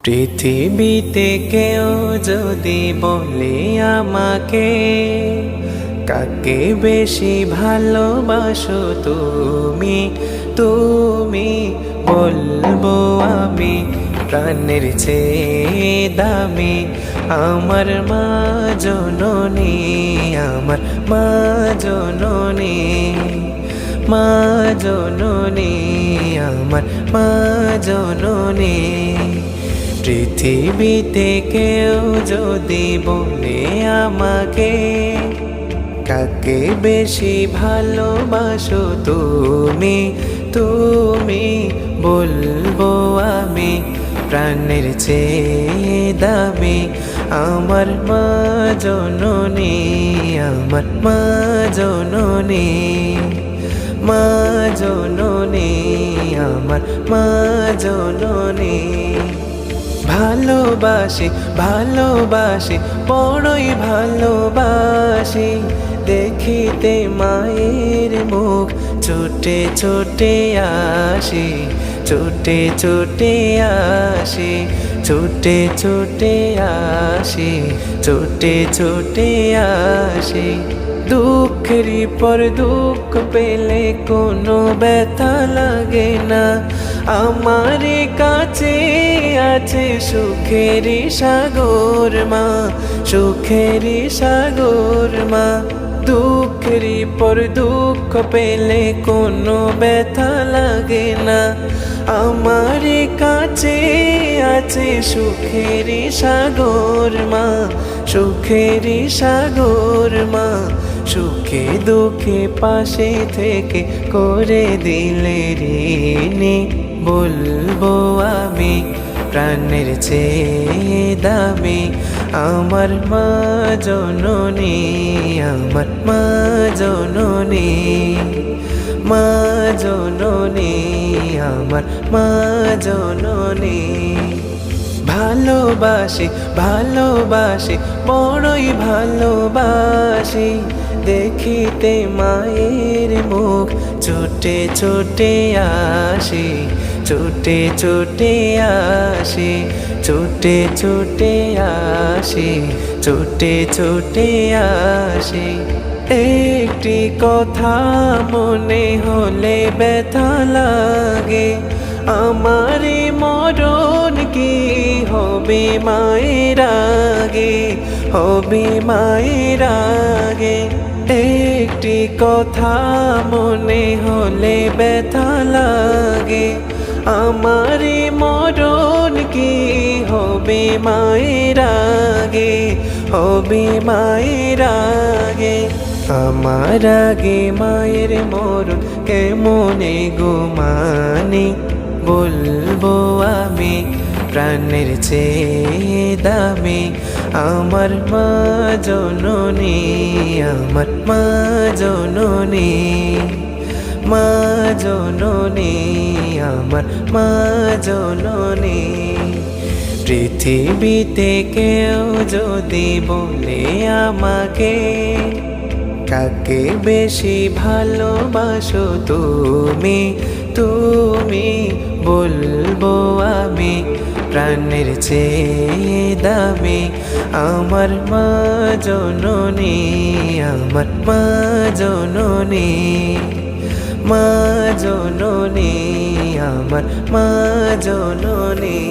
পৃথিবীতে কেউ যদি বলে আমাকে, কাকে বেশি ভালোবাসো তুমি, তুমি বলবো আমি প্রাণের চেয়ে দামি আমার মা জননী, আমার মা জননী, মা জননী, আমার মা জননী। পৃথিবীতে কেউ যদি বলে আমাকে, কাকে বেশি ভালোবাসো তুমি, তুমি বলবো আমি প্রাণের চেয়ে দামি আমার মা জননী, আমার মা জননী, মা জননী, আমার মা জননী। ভালোবাসি ভালোবাসি বড়ই ভালোবাসি, দেখিতে মায়ের মুখ ছোটে ছোটে আসি, ছোটে ছোটে আসি, ছোটে ছোটে আসি, ছোটে ছোটে আসি। দুঃখেরই পর দুঃখ পেলে কোনো ব্যথা লাগে না, আমার কাছে আছে সুখেরই সাগর মা, সুখেরই সাগর মা। দুঃখেরই পর দুঃখ পেলে কোনো ব্যথা লাগে না, আমার কাছে আছে সুখেরই সাগর মা, সুখেরই সাগর মা। সুখে দুঃখে পাশে থেকে করে দিলে ঋণী, বলবো আমি প্রাণের চেয়ে দামি আমার মা জননী, আমার মা জননী, মা জননী, আমার মা জননী। ভালোবাসি ভালোবাসি বড়ই ভালোবাসি, দেখিতে মায়ের মুখ ছোটে ছোটে আসি, ছোটে ছোটে আসি, ছোটে ছোটে আসি, ছোটে ছোটে আসি। একটি কথা মনে হলে ব্যথা লাগে, আমার মরণ কি হবে মায়ের আগে, হবে মায়ের আগে। একটি কথা মনে হলে ব্যথা লাগে, আমার মরণ কি হবে মায়ের আগে, হবে মায়ের আগে। আমার আগে মায়ের মরণ কেমনে ঘুমানি, বলবো আমি প্রাণের চেয়ে দামি আমার মা জননী, আমার মা জননী, মা জননী, আমার মা জননী। পৃথিবীতে কেউ যদি বলে আমাকে, কাকে বেশি ভালোবাসো তুমি, তুমি বলবো আমি প্রাণের চেয়ে দামি আমার মা জননী, আমার মা জননী, মা জননী, আমার মা জননী।